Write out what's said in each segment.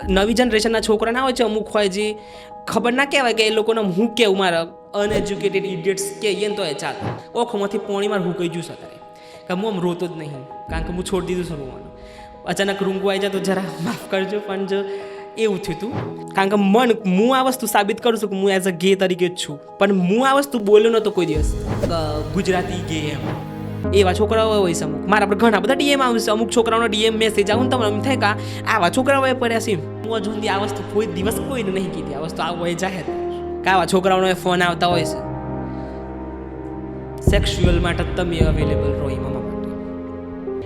નવી જનરેશનના છોકરા ના હોય છે, અમુક હોય જે ખબર ના કહેવાય કે એ લોકોને હું કેવું મારા અનએજ્યુકેટેડ ઇડિયટ્સ કહીએ ને તો એ ચાલે. ઓખમાંથી પોણીમાં હું કહી જઈશ અત્યારે કે હું આમ રોતો જ નહીં, કારણ કે હું છોડી દીધું છું રોવાનું. અચાનક રૂંગું આવી જાય તો જરા માફ કરજો, પણ જો એવું થયું હતું, કારણ કે હું આ વસ્તુ સાબિત કરું છું કે હું એઝ અ ગે તરીકે જ છું, પણ હું આ વસ્તુ બોલ્યો નહોતો કોઈ દિવસ ગુજરાતી ગે એમ. એવા છોકરાઓ હોય છે અમુક. મારા આપણે ઘણા બધા ડીએમ આવશે, અમુક છોકરાઓનો ડીએમ મેસેજ આવું ને તમને એમ થાય કે આવા છોકરાઓએ પડ્યા છે. હું હજુ સુધી આ વસ્તુ કોઈ દિવસ કોઈને નહીં કીધી. આ વસ્તુ આવું હોય જાહેર કે આવા છોકરાઓનો ફોન આવતા હોય છે સેક્સ્યુઅલ માટે તમે અવેલેબલ રહો એમાં માટે.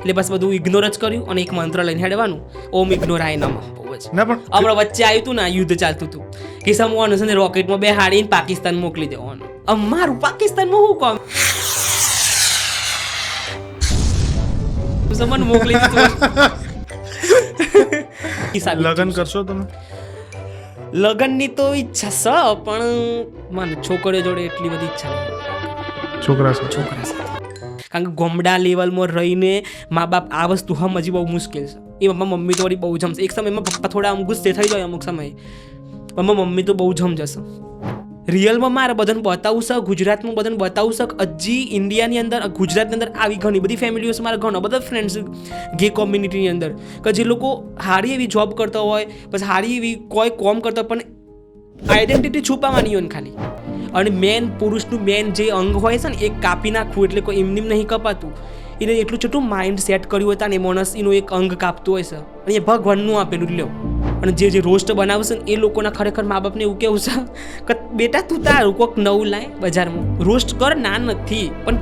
એટલે બસ બધું ઇગ્નોર જ કર્યું અને એક મંત્ર લઈને હેડવાનું, ઓમ ઇગ્નોરાય નમઃ. બહુ જ હમણાં વચ્ચે આવ્યું હતું ને, યુદ્ધ ચાલતું હતું કે સમવાનું છે ને રોકેટમાં બેહાડીને પાકિસ્તાન મોકલી દેવાનું. અમારું પાકિસ્તાનમાં શું કામ મને મોકલી દીધું. લગન કરશો તમે? લગનની તો ઈચ્છા છે, પણ મને છોકરીઓ જોડે એટલી બધી ઈચ્છા નહીં. છોકરા સાથે કારણ કે ગોમડા લેવલમાં રહીને મા બાપ આ વસ્તુ સમજી બહુ મુશ્કેલ છે. એમાં મમ્મી તો વળી બહુ જમશે. એક સમયમાં પપ્પા થોડા આમ ગુસ્સે થઈ જાય અમુક સમયે, પણ મમ્મી તો બહુ જમજશે. રિયલમાં મારે બધાને બતાવું છે, ગુજરાતમાં બધાને બતાવું છે કે હજી ઇન્ડિયાની અંદર, ગુજરાતની અંદર આવી ઘણી બધી ફેમિલીઓ છે, મારા ઘણા બધા ફ્રેન્ડ્સ ગે કોમ્યુનિટીની અંદર, કે જે લોકો સારી એવી જોબ કરતા હોય, પછી સારી એવી કોઈ કોમ કરતા, પણ આઈડેન્ટિટી છુપાવવાની હોય ને ખાલી. અને મેન પુરુષનું મેન જે અંગ હોય છે ને એ કાપી નાખવું, એટલે કોઈ એમની નહીં કપાતું. એને એટલું છોટું માઇન્ડ સેટ કર્યું હોય ને, એ માણસ એનું એક અંગ કાપતું હોય છે, અને એ ભગવાનનું આપેલું લ્યો. અને જે રોસ્ટ બનાવશે ને એ લોકોના ખરેખર મા બાપને એવું કેવું છે કે બેટા તું તારું કોઈક નવું લાય બજારમાં રોસ્ટ કર, ના નથી, પણ